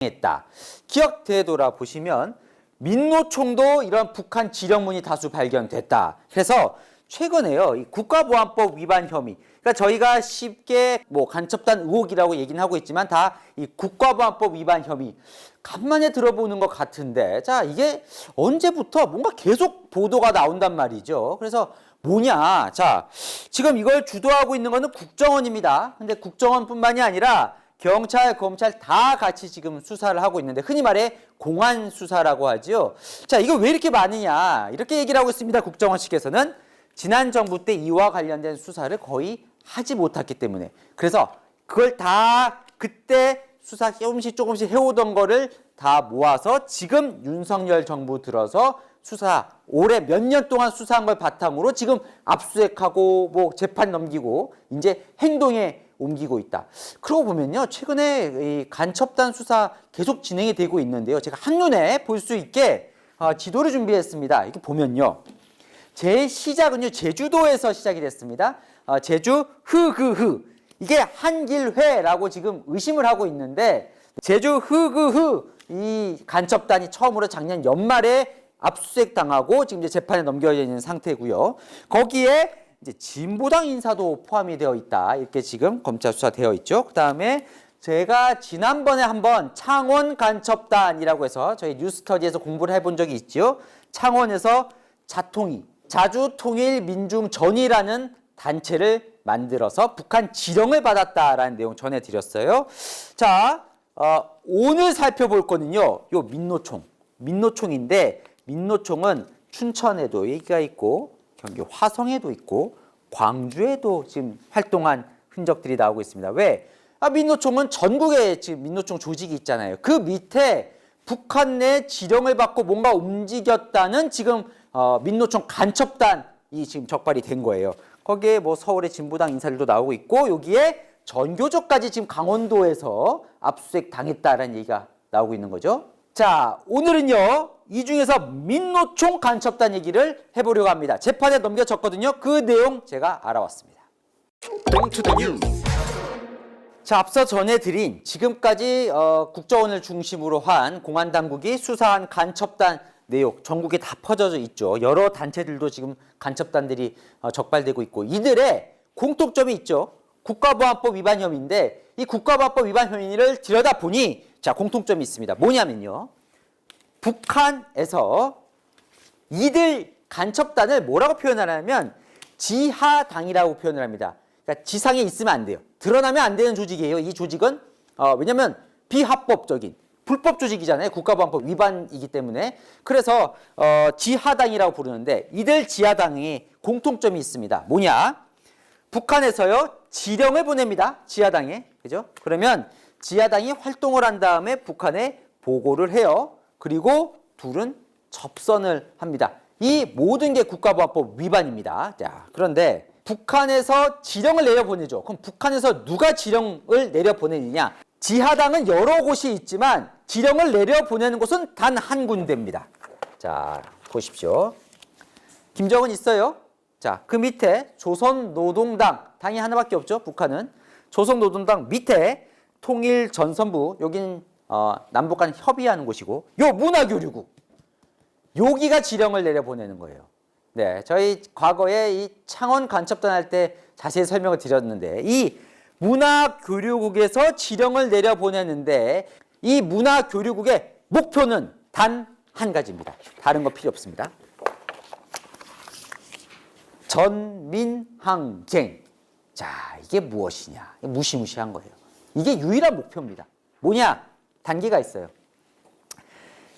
했다. 기억 되돌아 보시면 민노총도 이런 북한 지령문이 다수 발견됐다. 그래서 최근에요, 이 국가보안법 위반 혐의, 그러니까 저희가 쉽게 뭐 간첩단 의혹이라고 얘기는 하고 있지만 다 이 국가보안법 위반 혐의 간만에 들어보는 것 같은데, 자, 이게 언제부터 뭔가 계속 보도가 나온단 말이죠. 그래서 뭐냐, 자, 지금 이걸 주도하고 있는 거는 국정원입니다. 근데 국정원뿐만이 아니라 경찰, 검찰 다 같이 지금 수사를 하고 있는데, 흔히 말해 공안 수사라고 하죠. 자, 이거 왜 이렇게 많으냐, 이렇게 얘기를 하고 있습니다. 국정원 측에서는 지난 정부 때 이와 관련된 수사를 거의 하지 못했기 때문에, 그래서 그걸 다 그때 수사 조금씩 해오던 거를 다 모아서 지금 윤석열 정부 들어서 수사, 올해 몇 년 동안 수사한 걸 바탕으로 지금 압수수색하고 뭐 재판 넘기고 이제 행동에 옮기고 있다. 그러고 보면요, 최근에 이 간첩단 수사 계속 진행이 되고 있는데요, 제가 한눈에 볼 수 있게 지도를 준비했습니다. 이렇게 보면요, 제 시작은요, 제주도에서 시작이 됐습니다. 제주 흐그흐, 이게 한길회라고 지금 의심을 하고 있는데, 제주 흐그흐 이 간첩단이 처음으로 작년 연말에 압수수색 당하고 지금 이제 재판에 넘겨져 있는 상태고요. 거기에 이제 진보당 인사도 포함이 되어 있다, 이렇게 지금 검찰 수사되어 있죠. 그 다음에 제가 지난번에 한번 창원 간첩단이라고 해서 저희 뉴스터디에서 공부를 해본 적이 있죠. 창원에서 자주통일민중전이라는 단체를 만들어서 북한 지령을 받았다라는 내용 전해드렸어요. 자, 오늘 살펴볼 거는요, 요 민노총인데, 민노총은 춘천에도 얘기가 있고 경기 화성에도 있고 광주에도 지금 활동한 흔적들이 나오고 있습니다. 왜? 민노총은 전국에 지금 민노총 조직이 있잖아요. 그 밑에 북한 내 지령을 받고 뭔가 움직였다는 지금 민노총 간첩단이 지금 적발이 된 거예요. 거기에 뭐 서울의 진보당 인사들도 나오고 있고, 여기에 전교조까지 지금 강원도에서 압수수색 당했다라는 얘기가 나오고 있는 거죠. 자, 오늘은요, 이 중에서 민노총 간첩단 얘기를 해보려고 합니다. 재판에 넘겨졌거든요. 그 내용 제가 알아왔습니다. 자, 앞서 전해드린 지금까지 국정원을 중심으로 한 공안당국이 수사한 간첩단 내용 전국에 다 퍼져져 있죠. 여러 단체들도 지금 간첩단들이 적발되고 있고, 이들의 공통점이 있죠. 국가보안법 위반 혐의인데, 이 국가보안법 위반 혐의를 들여다보니 자, 공통점이 있습니다. 뭐냐면요, 북한에서 이들 간첩단을 뭐라고 표현하냐면 지하당이라고 표현을 합니다. 그러니까 지상에 있으면 안 돼요. 드러나면 안 되는 조직이에요. 이 조직은 왜냐면 비합법적인 불법 조직이잖아요. 국가보안법 위반이기 때문에. 그래서 지하당이라고 부르는데, 이들 지하당이 공통점이 있습니다. 뭐냐? 북한에서요, 지령을 보냅니다. 지하당에. 그죠? 그러면 지하당이 활동을 한 다음에 북한에 보고를 해요. 그리고 둘은 접선을 합니다. 이 모든 게 국가보안법 위반입니다. 자, 그런데 북한에서 지령을 내려보내죠. 그럼 북한에서 누가 지령을 내려보내느냐? 지하당은 여러 곳이 있지만 지령을 내려보내는 곳은 단 한 군데입니다. 자, 보십시오. 김정은 있어요. 자, 그 밑에 조선노동당, 당이 하나밖에 없죠, 북한은. 조선노동당 밑에 통일전선부, 여긴 남북 간 협의하는 곳이고, 요 문화교류국, 여기가 지령을 내려보내는 거예요. 네, 저희 과거에 이 창원 간첩단 할 때 자세히 설명을 드렸는데, 이 문화교류국에서 지령을 내려보내는데, 이 문화교류국의 목표는 단 한 가지입니다. 다른 거 필요 없습니다. 전민항쟁. 자, 이게 무엇이냐? 무시무시한 거예요. 이게 유일한 목표입니다. 뭐냐? 단계가 있어요.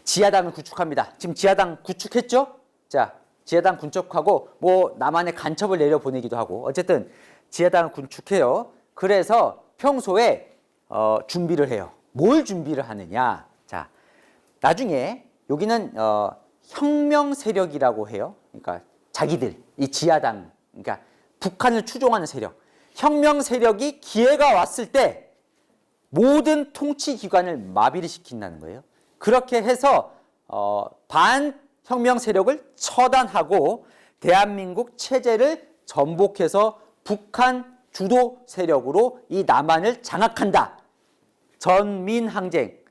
지하당을 구축합니다. 지금 지하당 구축했죠? 자, 지하당 군축하고 뭐 남한에 간첩을 내려보내기도 하고, 어쨌든 지하당을 군축해요. 그래서 평소에 준비를 해요. 뭘 준비를 하느냐? 자, 나중에 여기는 혁명 세력이라고 해요. 그러니까 자기들, 이 지하당, 그러니까 북한을 추종하는 세력, 혁명 세력이 기회가 왔을 때 모든 통치 기관을 마비를 시킨다는 거예요. 그렇게 해서 반혁명 세력을 처단하고 대한민국 체제를 전복해서 북한 주도 세력으로 이 남한을 장악한다. 전민항쟁.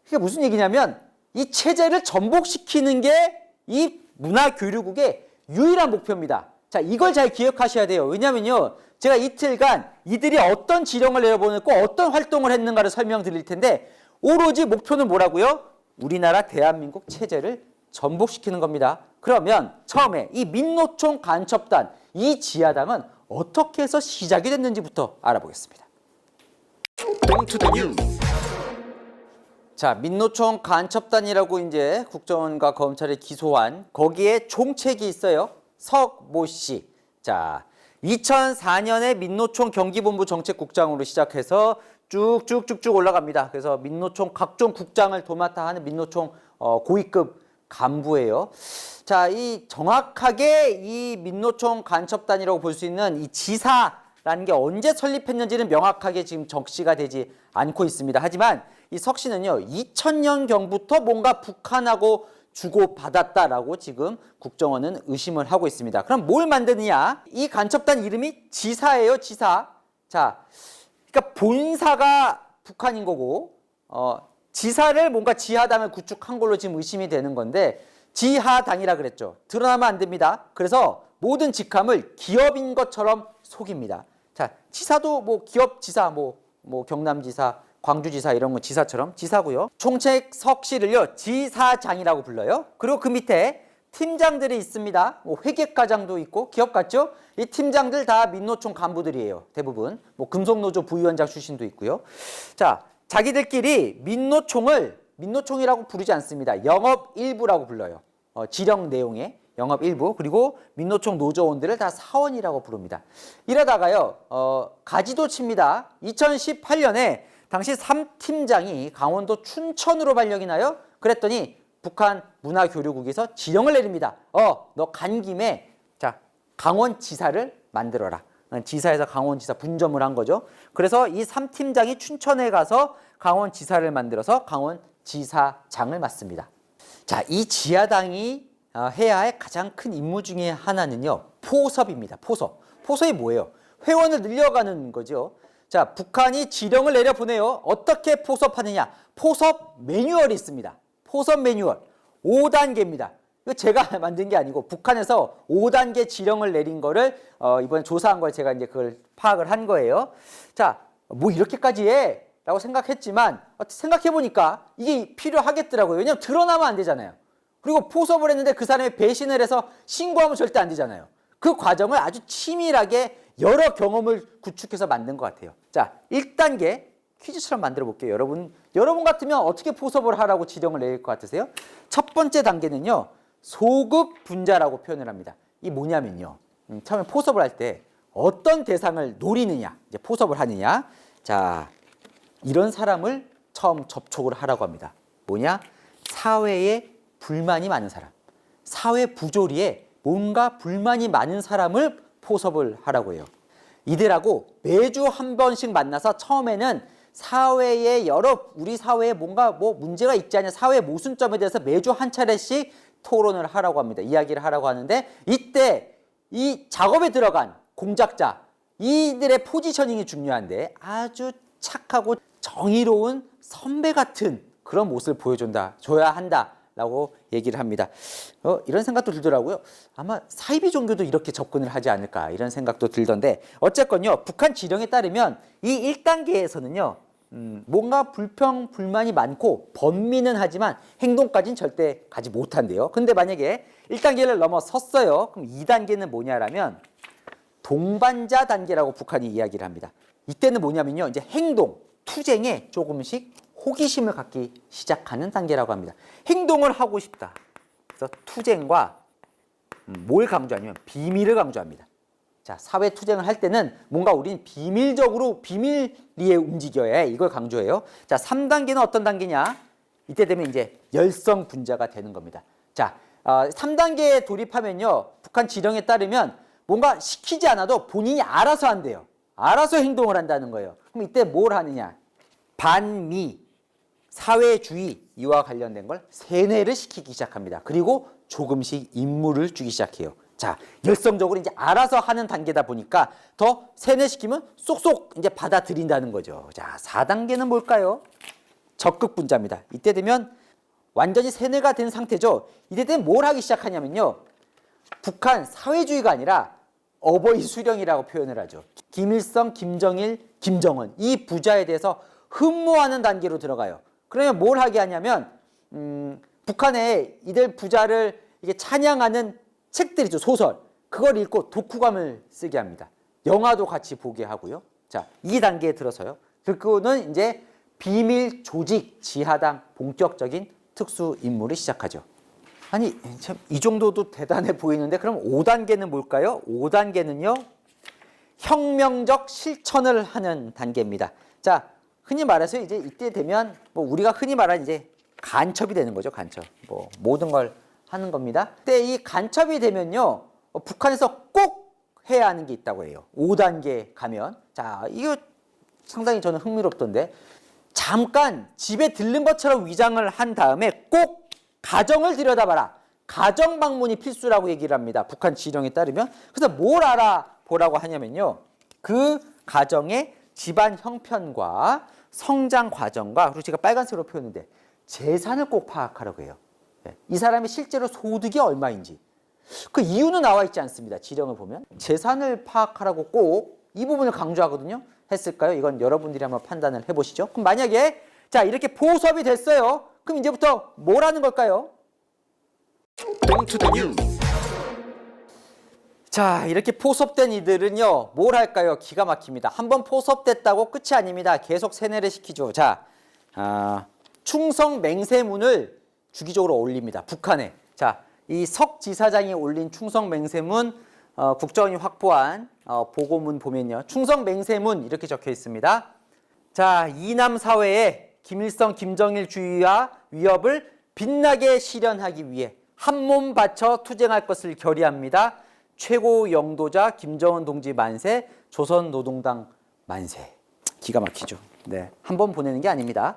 그게 무슨 얘기냐면 이 체제를 전복시키는 게 이 문화교류국의 유일한 목표입니다. 자, 이걸 잘 기억하셔야 돼요. 왜냐면요, 제가 이틀간 이들이 어떤 지령을 내려보냈고 어떤 활동을 했는가를 설명드릴 텐데 오로지 목표는 뭐라고요? 우리나라 대한민국 체제를 전복시키는 겁니다. 그러면 처음에 이 민노총 간첩단, 이 지하당은 어떻게 해서 시작이 됐는지부터 알아보겠습니다. 자, 민노총 간첩단이라고 이제 국정원과 검찰이 기소한 거기에 총책이 있어요. 석모 씨. 자, 2004년에 민노총 경기본부 정책국장으로 시작해서 쭉쭉쭉쭉 올라갑니다. 그래서 민노총 각종 국장을 도맡아 하는 민노총 고위급 간부예요. 자, 이 정확하게 이 민노총 간첩단이라고 볼 수 있는 이 지사라는 게 언제 설립했는지는 명확하게 지금 적시가 되지 않고 있습니다. 하지만 이 석 씨는요, 2000년경부터 뭔가 북한하고 주고받았다라고 지금 국정원은 의심을 하고 있습니다. 그럼 뭘 만드느냐? 이 간첩단 이름이 지사예요, 지사. 자, 그러니까 본사가 북한인 거고, 지사를 뭔가 지하당을 구축한 걸로 지금 의심이 되는 건데, 지하당이라 그랬죠. 드러나면 안 됩니다. 그래서 모든 직함을 기업인 것처럼 속입니다. 자, 지사도 뭐 기업 지사, 뭐 경남지사, 광주지사 이런 거 지사처럼 지사고요. 총책 석 씨를요, 지사장이라고 불러요. 그리고 그 밑에 팀장들이 있습니다. 뭐 회계과장도 있고, 기업 같죠? 이 팀장들 다 민노총 간부들이에요. 대부분. 뭐 금속노조 부위원장 출신도 있고요. 자, 자기들끼리 민노총이라고 부르지 않습니다. 영업일부라고 불러요. 지령 내용에 영업일부, 그리고 민노총 노조원들을 다 사원이라고 부릅니다. 이러다가요, 가지도 칩니다. 2018년에 당시 3팀장이 강원도 춘천으로 발령이 나요. 그랬더니 북한 문화교류국에서 지령을 내립니다. 너 간 김에 자, 강원지사를 만들어라. 지사에서 강원지사 분점을 한 거죠. 그래서 이 3팀장이 춘천에 가서 강원지사를 만들어서 강원지사장을 맡습니다. 자, 이 지하당이 해야 할 가장 큰 임무 중에 하나는요, 포섭입니다. 포섭이 뭐예요? 회원을 늘려가는 거죠. 자, 북한이 지령을 내려보내요. 어떻게 포섭하느냐? 포섭 매뉴얼이 있습니다. 포섭 매뉴얼 5단계입니다. 이거 제가 만든 게 아니고 북한에서 5단계 지령을 내린 거를 이번에 조사한 걸 제가 이제 그걸 파악을 한 거예요. 자, 뭐 이렇게까지 해? 라고 생각했지만 생각해보니까 이게 필요하겠더라고요. 왜냐면 드러나면 안 되잖아요. 그리고 포섭을 했는데 그 사람이 배신을 해서 신고하면 절대 안 되잖아요. 그 과정을 아주 치밀하게 여러 경험을 구축해서 만든 것 같아요. 자, 1단계 퀴즈처럼 만들어 볼게요. 여러분 같으면 어떻게 포섭을 하라고 지령을 내릴 것 같으세요? 첫 번째 단계는요, 소극 분자라고 표현을 합니다. 이 뭐냐면요, 처음에 포섭을 할 때 어떤 대상을 노리느냐, 이제 포섭을 하느냐. 자, 이런 사람을 처음 접촉을 하라고 합니다. 뭐냐? 사회에 불만이 많은 사람, 사회 부조리에 뭔가 불만이 많은 사람을 포섭을 하라고 해요. 이들하고 매주 한 번씩 만나서 처음에는 사회에 우리 사회에 뭔가 뭐 문제가 있지 않냐, 사회 모순점에 대해서 매주 한 차례씩 토론을 하라고 합니다. 이야기를 하라고 하는데, 이때 이 작업에 들어간 공작자, 이들의 포지셔닝이 중요한데 아주 착하고 정의로운 선배 같은 그런 모습을 줘야 한다라고 얘기를 합니다. 이런 생각도 들더라고요. 아마 사이비 종교도 이렇게 접근을 하지 않을까, 이런 생각도 들던데, 어쨌건요, 북한 지령에 따르면 이 1단계에서는요, 뭔가 불만이 많고 번민은 하지만 행동까지는 절대 가지 못한대요. 근데 만약에 1단계를 넘어섰어요. 그럼 2단계는 뭐냐라면 동반자 단계라고 북한이 이야기를 합니다. 이때는 뭐냐면요, 이제 투쟁에 조금씩 호기심을 갖기 시작하는 단계라고 합니다. 행동을 하고 싶다. 그래서 투쟁과 뭘 강조하냐면 비밀을 강조합니다. 자, 사회 투쟁을 할 때는 뭔가 우린 비밀리에 움직여야 해. 이걸 강조해요. 자, 3단계는 어떤 단계냐? 이때 되면 이제 열성 분자가 되는 겁니다. 자, 3단계에 돌입하면요, 북한 지령에 따르면 뭔가 시키지 않아도 본인이 알아서 한대요. 알아서 행동을 한다는 거예요. 그럼 이때 뭘 하느냐? 반미, 사회주의 이와 관련된 걸 세뇌를 시키기 시작합니다. 그리고 조금씩 임무를 주기 시작해요. 자, 열성적으로 이제 알아서 하는 단계다 보니까 더 세뇌시키면 쏙쏙 이제 받아들인다는 거죠. 자, 4단계는 뭘까요? 적극 분자입니다. 이때 되면 완전히 세뇌가 된 상태죠. 이때 되면 뭘 하기 시작하냐면요. 북한 사회주의가 아니라 어버이 수령이라고 표현을 하죠. 김일성, 김정일, 김정은 이 부자에 대해서 흠모하는 단계로 들어가요. 그러면 뭘 하게 하냐면 북한에 이들 부자를 이게 찬양하는 책들이죠. 소설. 그걸 읽고 독후감을 쓰게 합니다. 영화도 같이 보게 하고요. 자, 이 단계에 들어서요. 그리고는 이제 비밀 조직 지하당 본격적인 특수 임무를 시작하죠. 아니 참 이 정도도 대단해 보이는데 그럼 5단계는 뭘까요? 5단계는요. 혁명적 실천을 하는 단계입니다. 자, 흔히 말해서 이제 이때 되면 뭐 우리가 흔히 말하는 이제 간첩이 되는 거죠. 간첩. 뭐 모든 걸 하는 겁니다. 근데 이 간첩이 되면요. 북한에서 꼭 해야 하는 게 있다고 해요. 5단계 가면. 자, 이거 상당히 저는 흥미롭던데. 잠깐 집에 들른 것처럼 위장을 한 다음에 꼭 가정을 들여다봐라. 가정 방문이 필수라고 얘기를 합니다. 북한 지령에 따르면. 그래서 뭘 알아보라고 하냐면요. 그 가정의 집안 형편과 성장 과정과 그리고 제가 빨간색으로 표현했는데 재산을 꼭 파악하라고 해요. 이 사람이 실제로 소득이 얼마인지. 그 이유는 나와 있지 않습니다. 지령을 보면. 재산을 파악하라고 꼭 이 부분을 강조하거든요. 했을까요? 이건 여러분들이 한번 판단을 해보시죠. 그럼 만약에 자 이렇게 포섭이 됐어요. 그럼 이제부터 뭘 하는 걸까요? 자 이렇게 포섭된 이들은요. 뭘 할까요? 기가 막힙니다. 한번 포섭됐다고 끝이 아닙니다. 계속 세뇌를 시키죠. 자 충성 맹세문을 주기적으로 올립니다. 북한에. 자, 이 석 지사장이 올린 충성 맹세문 국정원이 확보한 보고문 보면요. 충성 맹세문 이렇게 적혀 있습니다. 자, 이남 사회에 김일성, 김정일 주의와 위협을 빛나게 실현하기 위해 한몸 바쳐 투쟁할 것을 결의합니다. 최고 영도자 김정은 동지 만세, 조선노동당 만세. 기가 막히죠. 네, 한 번 보내는 게 아닙니다.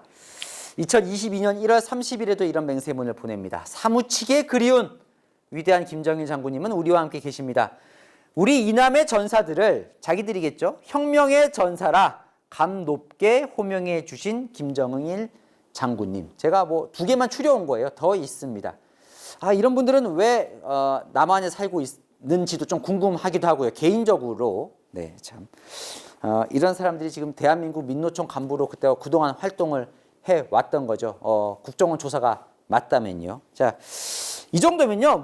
2022년 1월 30일에도 이런 맹세문을 보냅니다. 사무치게 그리운 위대한 김정일 장군님은 우리와 함께 계십니다. 우리 이남의 전사들을 자기들이겠죠. 혁명의 전사라 감 높게 호명해 주신 김정일 장군님. 제가 뭐 2개만 추려온 거예요. 더 있습니다. 이런 분들은 왜 남한에 살고 있는지도 좀 궁금하기도 하고요. 개인적으로. 네, 참. 이런 사람들이 지금 대한민국 민노총 간부로 그때 그동안 활동을 해왔던 거죠. 국정원 조사가 맞다면요. 자, 이 정도면요.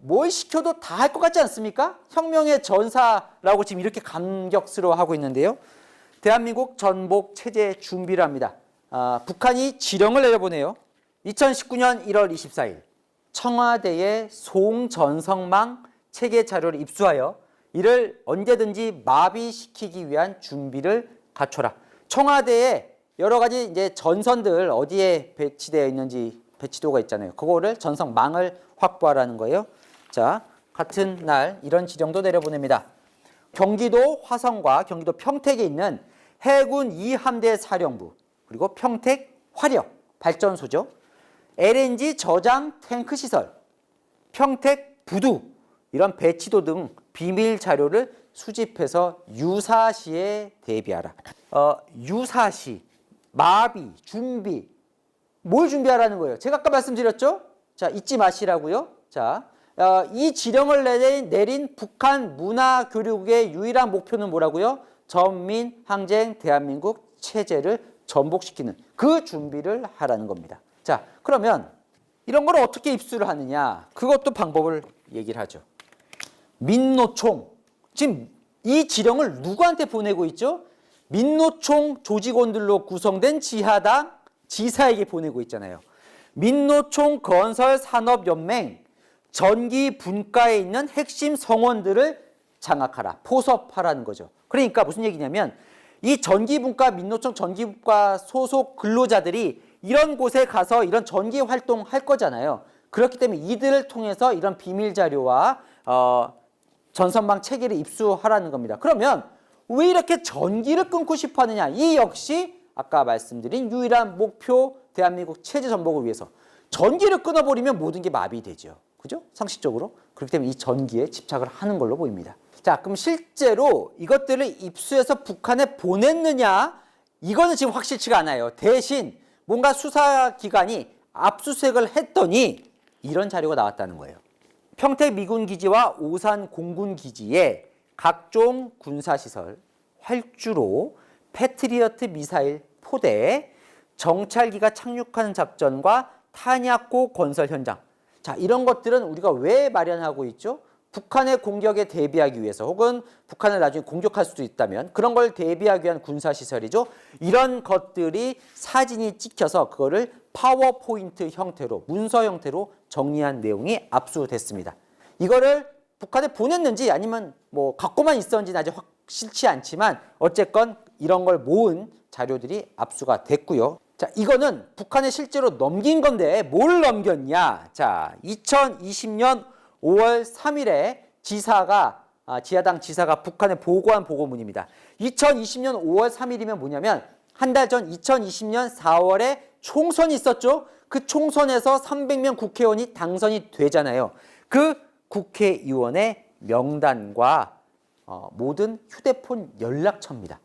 뭘 시켜도 다 할 것 같지 않습니까? 혁명의 전사라고 지금 이렇게 감격스러워하고 있는데요. 대한민국 전복 체제 준비를 합니다. 북한이 지령을 내려보내요. 2019년 1월 24일 청와대에 송전성망 체계 자료를 입수하여 이를 언제든지 마비시키기 위한 준비를 갖춰라. 청와대에 여러 가지 이제 전선들 어디에 배치되어 있는지 배치도가 있잖아요. 그거를 전성망을 확보하라는 거예요. 자, 같은 날 이런 지령도 내려보냅니다. 경기도 화성과 경기도 평택에 있는 해군 2함대 사령부 그리고 평택 화력 발전소죠. LNG 저장 탱크 시설, 평택 부두 이런 배치도 등 비밀 자료를 수집해서 유사시에 대비하라. 유사시, 마비, 준비. 뭘 준비하라는 거예요? 제가 아까 말씀드렸죠? 자, 잊지 마시라고요. 자, 이 지령을 내린 북한 문화교류국의 유일한 목표는 뭐라고요? 전민 항쟁 대한민국 체제를 전복시키는 그 준비를 하라는 겁니다. 자, 그러면 이런 걸 어떻게 입수를 하느냐? 그것도 방법을 얘기를 하죠. 민노총. 지금 이 지령을 누구한테 보내고 있죠? 민노총 조직원들로 구성된 지하당 지사에게 보내고 있잖아요. 민노총 건설산업연맹 전기 분과에 있는 핵심 성원들을 장악하라, 포섭하라는 거죠. 그러니까 무슨 얘기냐면 이 전기분과 민노총 전기분과 소속 근로자들이 이런 곳에 가서 이런 전기 활동할 거잖아요. 그렇기 때문에 이들을 통해서 이런 비밀 자료와 전선망 체계를 입수하라는 겁니다. 그러면 왜 이렇게 전기를 끊고 싶어 하느냐? 이 역시 아까 말씀드린 유일한 목표 대한민국 체제 전복을 위해서 전기를 끊어버리면 모든 게 마비되죠. 그죠? 상식적으로. 그렇기 때문에 이 전기에 집착을 하는 걸로 보입니다. 자, 그럼 실제로 이것들을 입수해서 북한에 보냈느냐? 이거는 지금 확실치가 않아요. 대신 뭔가 수사기관이 압수수색을 했더니 이런 자료가 나왔다는 거예요. 평택 미군기지와 오산 공군기지에 각종 군사시설, 활주로, 패트리어트 미사일 포대, 정찰기가 착륙하는 작전과 탄약고 건설 현장. 자, 이런 것들은 우리가 왜 마련하고 있죠? 북한의 공격에 대비하기 위해서 혹은 북한을 나중에 공격할 수도 있다면 그런 걸 대비하기 위한 군사시설이죠. 이런 것들이 사진이 찍혀서 그거를 파워포인트 형태로 문서 형태로 정리한 내용이 압수됐습니다. 이거를 북한에 보냈는지 아니면 뭐 갖고만 있었는지는 아직 확실치 않지만 어쨌건 이런 걸 모은 자료들이 압수가 됐고요. 자, 이거는 북한에 실제로 넘긴 건데 뭘 넘겼냐? 자, 2020년 5월 3일에 지하당 지사가 북한에 보고한 보고문입니다. 2020년 5월 3일이면 뭐냐면 한 달 전 2020년 4월에 총선이 있었죠. 그 총선에서 300명 국회의원이 당선이 되잖아요. 그 국회의원의 명단과 모든 휴대폰 연락처입니다.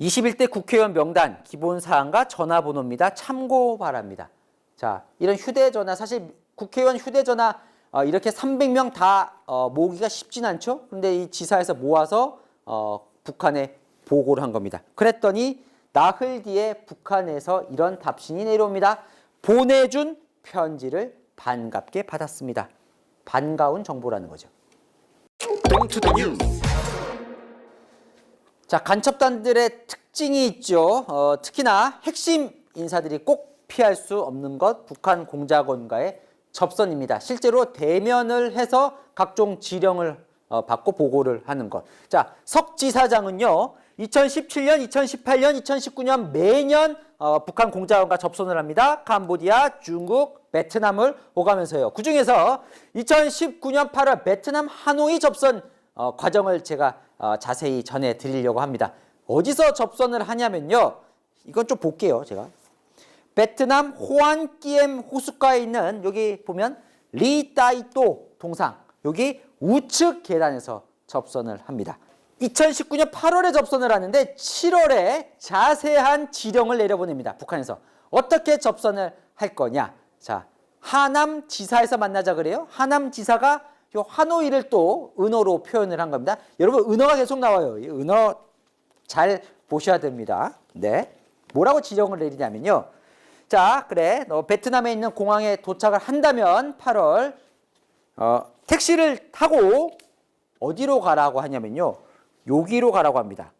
21대 국회의원 명단, 기본사항과 전화번호입니다. 참고 바랍니다. 자, 이런 휴대전화, 사실 국회의원 휴대전화 이렇게 300명 다 모으기가 쉽진 않죠. 근데 이 지사에서 모아서 북한에 보고를 한 겁니다. 그랬더니 나흘 뒤에 북한에서 이런 답신이 내려옵니다. 보내준 편지를 반갑게 받았습니다. 반가운 정보라는 거죠. 자, 간첩단들의 특징이 있죠. 특히나 핵심 인사들이 꼭 피할 수 없는 것, 북한 공작원과의 접선입니다. 실제로 대면을 해서 각종 지령을 받고 보고를 하는 것. 자, 석 지사장은요, 2017년, 2018년, 2019년 매년 북한 공작원과 접선을 합니다. 캄보디아, 중국, 베트남을 오가면서요. 그중에서 2019년 8월 베트남 하노이 접선 과정을 제가 자세히 전해드리려고 합니다. 어디서 접선을 하냐면요. 이건 좀 볼게요, 제가. 베트남 호안끼엠 호숫가에 있는 여기 보면 리따이또 동상, 여기 우측 계단에서 접선을 합니다. 2019년 8월에 접선을 하는데 7월에 자세한 지령을 내려보냅니다. 북한에서. 어떻게 접선을 할 거냐. 자, 하남 지사에서 만나자 그래요. 하남 지사가 요 하노이를 또 은어로 표현을 한 겁니다. 여러분, 은어가 계속 나와요. 이 은어 잘 보셔야 됩니다. 네. 뭐라고 지령을 내리냐면요. 자, 그래. 너 베트남에 있는 공항에 도착을 한다면 8월 택시를 타고 어디로 가라고 하냐면요. 여기로 가라고 합니다.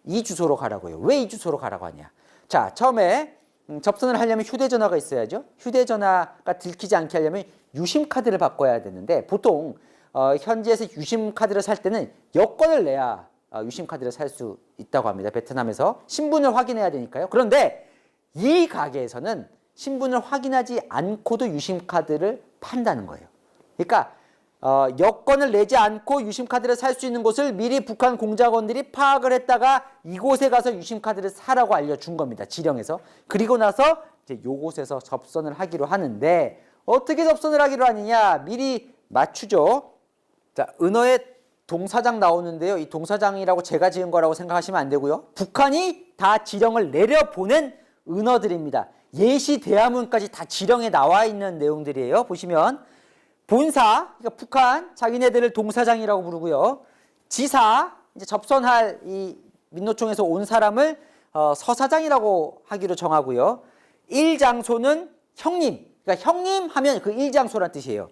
이 주소로 가라고요. 왜 이 주소로 가라고 하냐. 자, 처음에 접선을 하려면 휴대전화가 있어야죠. 휴대전화가 들키지 않게 하려면 유심카드를 바꿔야 되는데 보통 현지에서 유심카드를 살 때는 여권을 내야 유심카드를 살 수 있다고 합니다. 베트남에서 신분을 확인해야 되니까요. 그런데 이 가게에서는 신분을 확인하지 않고도 유심카드를 판다는 거예요. 그러니까 여권을 내지 않고 유심카드를 살 수 있는 곳을 미리 북한 공작원들이 파악을 했다가 이곳에 가서 유심카드를 사라고 알려준 겁니다. 지령에서. 그리고 나서 이제 요곳에서 접선을 하기로 하는데 어떻게 접선을 하기로 하느냐. 미리 맞추죠. 자, 은어에 동사장 나오는데요. 이 동사장이라고 제가 지은 거라고 생각하시면 안 되고요. 북한이 다 지령을 내려보낸 은어들입니다. 예시 대화문까지 다 지령에 나와 있는 내용들이에요. 보시면 본사, 그러니까 북한 자기네들을 동사장이라고 부르고요. 지사, 이제 접선할 이 민노총에서 온 사람을 서사장이라고 하기로 정하고요. 일장소는 형님, 그러니까 형님 하면 그 일장소란 뜻이에요.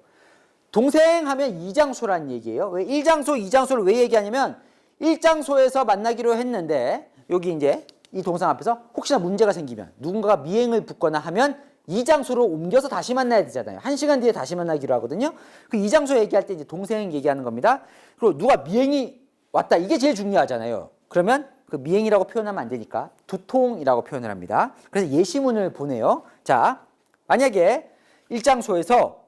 동생 하면 이장소란 얘기예요. 왜 일장소, 이장소를 왜 얘기하냐면 일장소에서 만나기로 했는데 여기 이제 이 동상 앞에서 혹시나 문제가 생기면 누군가가 미행을 붙거나 하면 이 장소로 옮겨서 다시 만나야 되잖아요. 1시간 뒤에 다시 만나기로 하거든요. 그 이 장소 얘기할 때 이제 동생 얘기하는 겁니다. 그리고 누가 미행이 왔다. 이게 제일 중요하잖아요. 그러면 그 미행이라고 표현하면 안 되니까 두통이라고 표현을 합니다. 그래서 예시문을 보내요. 자, 만약에 일장소에서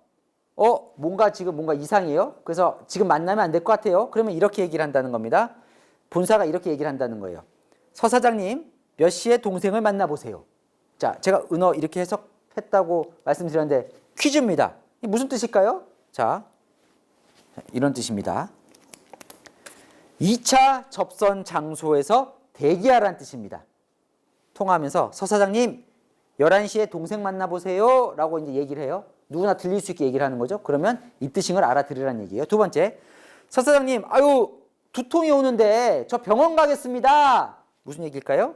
뭔가 지금 뭔가 이상해요. 그래서 지금 만나면 안 될 것 같아요. 그러면 이렇게 얘기를 한다는 겁니다. 본사가 이렇게 얘기를 한다는 거예요. 서 사장님, 몇 시에 동생을 만나보세요. 자, 제가 은어 이렇게 해석했다고 말씀드렸는데 퀴즈입니다. 이게 무슨 뜻일까요? 자, 이런 뜻입니다. 2차 접선 장소에서 대기하라는 뜻입니다. 통화하면서 서 사장님, 11시에 동생 만나보세요 라고 이제 얘기를 해요. 누구나 들릴 수 있게 얘기를 하는 거죠. 그러면 이 뜻인 걸 알아들으라는 얘기예요. 두 번째, 서 사장님, 아유, 두통이 오는데 저 병원 가겠습니다. 무슨 얘기일까요?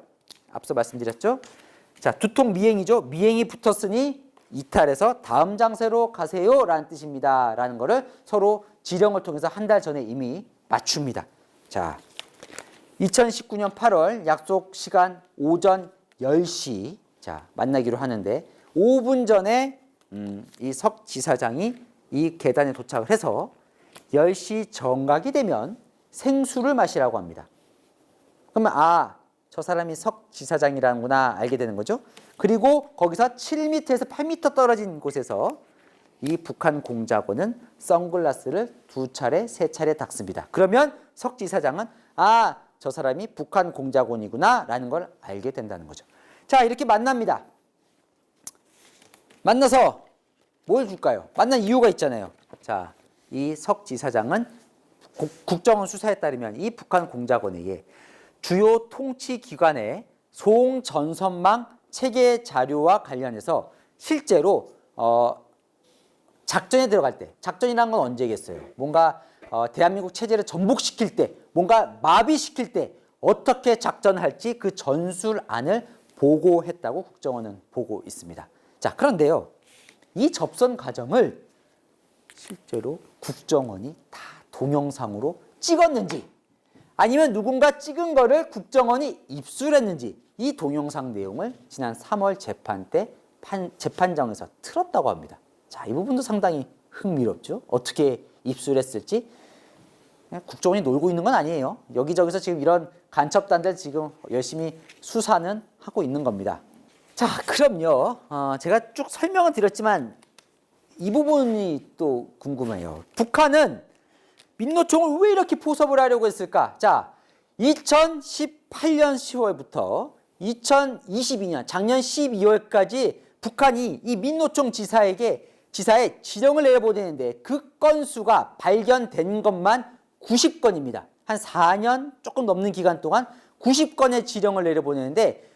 앞서 말씀드렸죠. 자, 두통 미행이죠. 미행이 붙었으니 이탈해서 다음 장소로 가세요 라는 뜻입니다. 라는 거를 서로 지령을 통해서 한 달 전에 이미 맞춥니다. 자, 2019년 8월 약속 시간 오전 10시 자, 만나기로 하는데 5분 전에 이 석 지사장이 이 계단에 도착을 해서 10시 정각이 되면 생수를 마시라고 합니다. 그러면 저 사람이 석 지사장이라는구나 알게 되는 거죠. 그리고 거기서 7m에서 8m 떨어진 곳에서 이 북한 공작원은 선글라스를 2차례, 3차례 닦습니다. 그러면 석 지사장은 저 사람이 북한 공작원이구나 라는 걸 알게 된다는 거죠. 자, 이렇게 만납니다. 만나서 뭘 줄까요? 만난 이유가 있잖아요. 자, 이 석 지사장은 국정원 수사에 따르면 이 북한 공작원에게 주요 통치기관의 송전선망 체계 자료와 관련해서 실제로 작전에 들어갈 때, 작전이란 건 언제겠어요? 뭔가 대한민국 체제를 전복시킬 때, 뭔가 마비시킬 때 어떻게 작전할지 그 전술안을 보고했다고 국정원은 보고 있습니다. 자, 그런데요. 이 접선 과정을 실제로 국정원이 다 동영상으로 찍었는지 아니면 누군가 찍은 거를 국정원이 입수했는지 이 동영상 내용을 지난 3월 재판 때 재판정에서 틀었다고 합니다. 자, 이 부분도 상당히 흥미롭죠. 어떻게 입수를 했을지 국정원이 놀고 있는 건 아니에요. 여기저기서 지금 이런 간첩단들 지금 열심히 수사는 하고 있는 겁니다. 자, 그럼요. 제가 쭉 설명은 드렸지만 이 부분이 또 궁금해요. 북한은 민노총을 왜 이렇게 포섭을 하려고 했을까? 자, 2018년 10월부터 2022년 작년 12월까지 북한이 이 민노총 지사에 지령을 내려보내는데 그 건수가 발견된 것만 90건입니다. 한 4년 조금 넘는 기간 동안 90건의 지령을 내려보내는데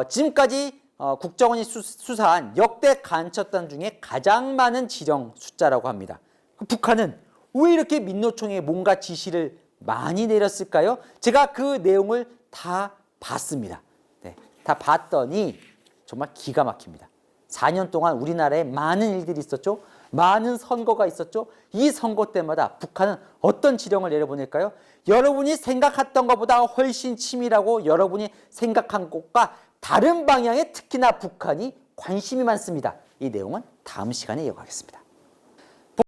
지금까지 국정원이 수사한 역대 간첩단 중에 가장 많은 지령 숫자라고 합니다. 북한은 왜 이렇게 민노총에 뭔가 지시를 많이 내렸을까요? 제가 그 내용을 다 봤습니다. 네, 다 봤더니 정말 기가 막힙니다. 4년 동안 우리나라에 많은 일들이 있었죠. 많은 선거가 있었죠. 이 선거 때마다 북한은 어떤 지령을 내려보낼까요? 여러분이 생각했던 것보다 훨씬 치밀하고 여러분이 생각한 것과 다른 방향에 특히나 북한이 관심이 많습니다. 이 내용은 다음 시간에 이어가겠습니다.